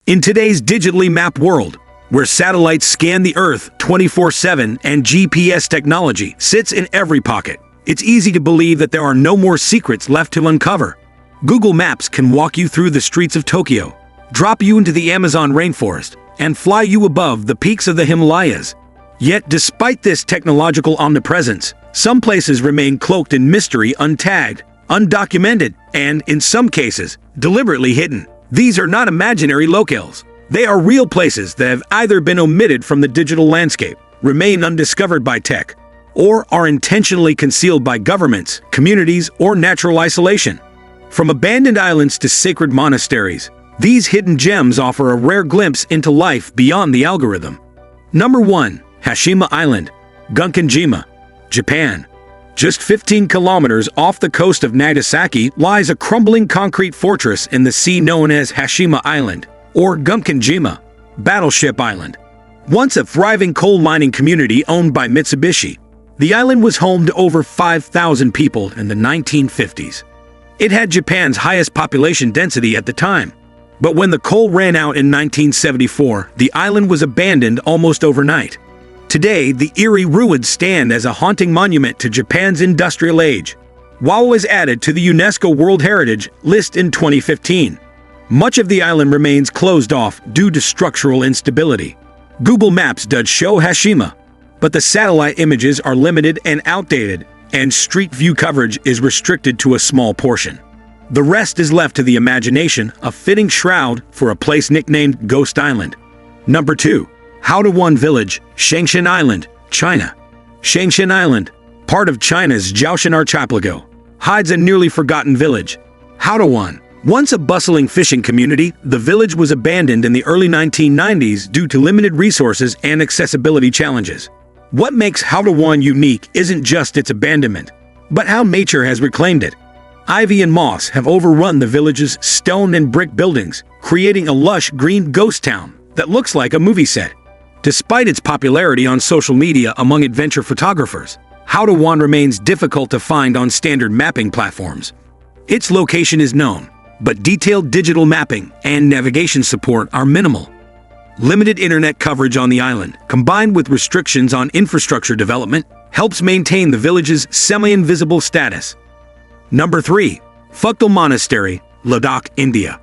In today's digitally mapped world, where satellites scan the Earth 24/7 and GPS technology sits in every pocket, it's easy to believe that there are no more secrets left to uncover. Google Maps can walk you through the streets of Tokyo, drop you into the Amazon rainforest, and fly you above the peaks of the Himalayas. Yet, despite this technological omnipresence, some places remain cloaked in mystery, untagged, undocumented, and, in some cases, deliberately hidden. These are not imaginary locales. They are real places that have either been omitted from the digital landscape, remain undiscovered by tech, or are intentionally concealed by governments, communities, or natural isolation. From abandoned islands to sacred monasteries, these hidden gems offer a rare glimpse into life beyond the algorithm. Number 1. Hashima Island, Gunkanjima, Japan. Just 15 kilometers off the coast of Nagasaki lies a crumbling concrete fortress in the sea known as Hashima Island, or Gunkanjima, Battleship Island. Once a thriving coal mining community owned by Mitsubishi, the island was home to over 5,000 people in the 1950s. It had Japan's highest population density at the time. But when the coal ran out in 1974, the island was abandoned almost overnight. Today, the eerie ruins stand as a haunting monument to Japan's industrial age. While it was added to the UNESCO World Heritage List in 2015, much of the island remains closed off due to structural instability. Google Maps does show Hashima, but the satellite images are limited and outdated, and street view coverage is restricted to a small portion. The rest is left to the imagination, a fitting shroud for a place nicknamed Ghost Island. Number 2. Howan Village, Shangshan Island, China. Shangshan Island, part of China's Jiaoshan Archipelago, hides a nearly forgotten village. Howan. Once a bustling fishing community, the village was abandoned in the early 1990s due to limited resources and accessibility challenges. What makes Howan unique isn't just its abandonment, but how nature has reclaimed it. Ivy and moss have overrun the village's stone and brick buildings, creating a lush green ghost town that looks like a movie set. Despite its popularity on social media among adventure photographers, Howan remains difficult to find on standard mapping platforms. Its location is known, but detailed digital mapping and navigation support are minimal. Limited internet coverage on the island, combined with restrictions on infrastructure development, helps maintain the village's semi-invisible status. Number 3. Futal Monastery, Ladakh, India.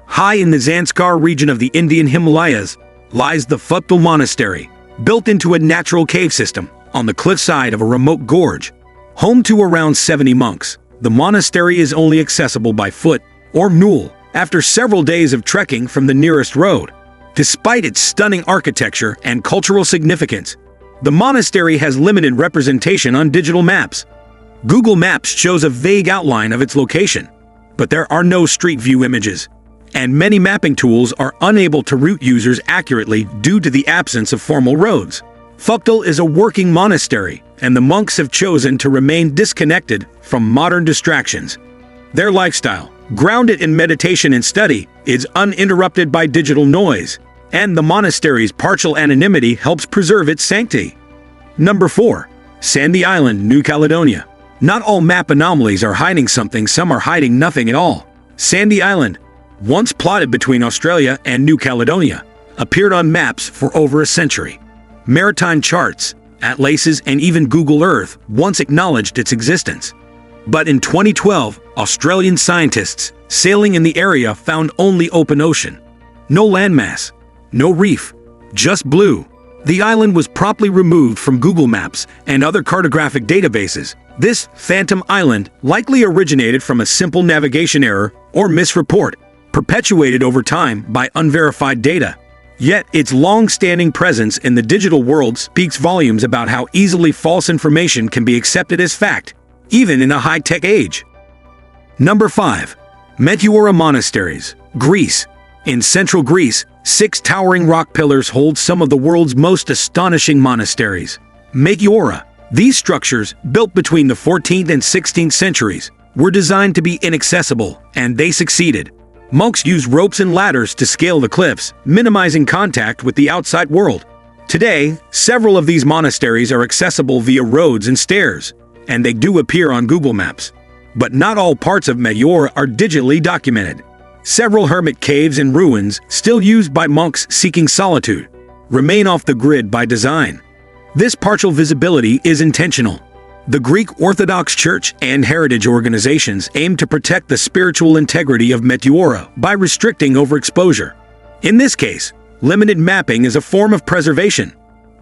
High in the Zanskar region of the Indian Himalayas lies the Futal Monastery, built into a natural cave system on the cliffside of a remote gorge. Home to around 70 monks, the monastery is only accessible by foot or mule after several days of trekking from the nearest road. Despite its stunning architecture and cultural significance, the monastery has limited representation on digital maps. Google Maps shows a vague outline of its location, but there are no street view images, and many mapping tools are unable to route users accurately due to the absence of formal roads. Futal is a working monastery, and the monks have chosen to remain disconnected from modern distractions. Their lifestyle, grounded in meditation and study, is uninterrupted by digital noise, and the monastery's partial anonymity helps preserve its sanctity. Number 4. Sandy Island, New Caledonia. Not all map anomalies are hiding something, some are hiding nothing at all. Sandy Island, once plotted between Australia and New Caledonia, appeared on maps for over a century. Maritime charts, atlases, and even Google Earth once acknowledged its existence. But in 2012, Australian scientists sailing in the area found only open ocean. No landmass, no reef, just blue. The island was promptly removed from Google Maps and other cartographic databases. This phantom island likely originated from a simple navigation error or misreport, perpetuated over time by unverified data. Yet its long-standing presence in the digital world speaks volumes about how easily false information can be accepted as fact, even in a high-tech age. Number 5. Meteora Monasteries, Greece. In central Greece, 6 towering rock pillars hold some of the world's most astonishing monasteries. Meteora. These structures, built between the 14th and 16th centuries, were designed to be inaccessible, and they succeeded. Monks used ropes and ladders to scale the cliffs, minimizing contact with the outside world. Today, several of these monasteries are accessible via roads and stairs, and they do appear on Google Maps. But not all parts of Meteora are digitally documented. Several hermit caves and ruins, still used by monks seeking solitude, remain off the grid by design. This partial visibility is intentional. The Greek Orthodox Church and heritage organizations aim to protect the spiritual integrity of Meteora by restricting overexposure. In this case, limited mapping is a form of preservation.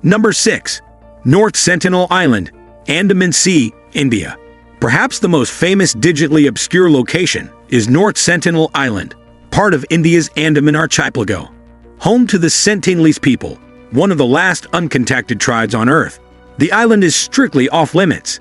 Number 6. North Sentinel Island, Andaman Sea, India. Perhaps the most famous digitally obscure location is North Sentinel Island, part of India's Andaman Archipelago. Home to the Sentinelese people, one of the last uncontacted tribes on Earth, the island is strictly off-limits.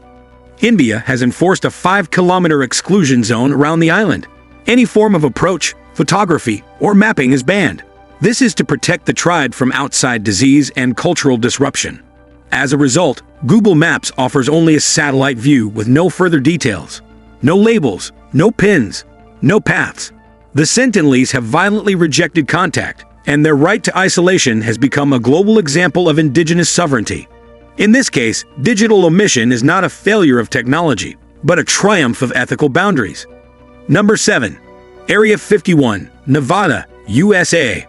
India has enforced a 5-kilometer exclusion zone around the island. Any form of approach, photography, or mapping is banned. This is to protect the tribe from outside disease and cultural disruption. As a result, Google Maps offers only a satellite view with no further details. No labels, no pins, no paths. The Sentinelese have violently rejected contact, and their right to isolation has become a global example of indigenous sovereignty. In this case, digital omission is not a failure of technology, but a triumph of ethical boundaries. Number 7. Area 51, Nevada, USA.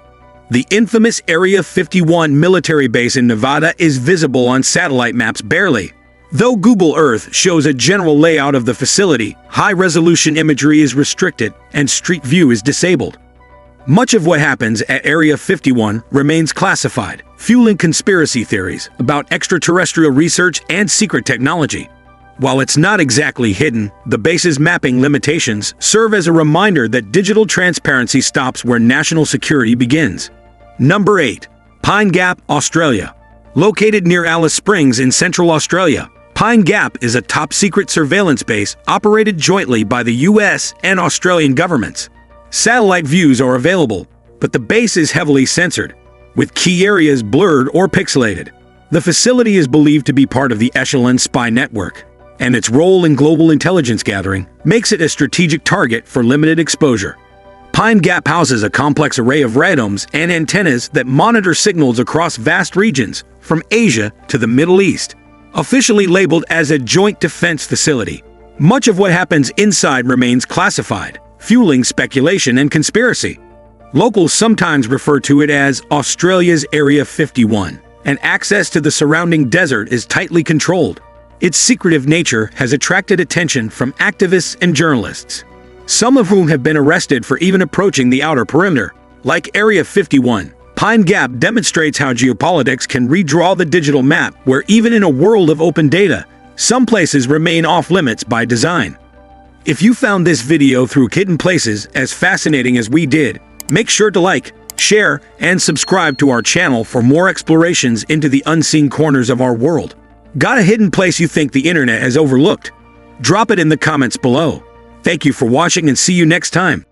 The infamous Area 51 military base in Nevada is visible on satellite maps barely. Though Google Earth shows a general layout of the facility, high-resolution imagery is restricted and street view is disabled. Much of what happens at Area 51 remains classified, fueling conspiracy theories about extraterrestrial research and secret technology. While it's not exactly hidden, the base's mapping limitations serve as a reminder that digital transparency stops where national security begins. Number 8. Pine Gap, Australia. Located near Alice Springs in Central Australia, Pine Gap is a top-secret surveillance base operated jointly by the US and Australian governments. Satellite views are available, but the base is heavily censored, with key areas blurred or pixelated. The facility is believed to be part of the Echelon spy network, and its role in global intelligence gathering makes it a strategic target for limited exposure. Pine Gap houses a complex array of radomes and antennas that monitor signals across vast regions, from Asia to the Middle East. Officially labeled as a joint defense facility, much of what happens inside remains classified, fueling speculation and conspiracy. Locals sometimes refer to it as Australia's Area 51, and access to the surrounding desert is tightly controlled. Its secretive nature has attracted attention from activists and journalists, some of whom have been arrested for even approaching the outer perimeter. Like Area 51, Pine Gap demonstrates how geopolitics can redraw the digital map, where even in a world of open data, some places remain off-limits by design. If you found this video through hidden places as fascinating as we did, make sure to like, share, and subscribe to our channel for more explorations into the unseen corners of our world. Got a hidden place you think the internet has overlooked? Drop it in the comments below. Thank you for watching and see you next time.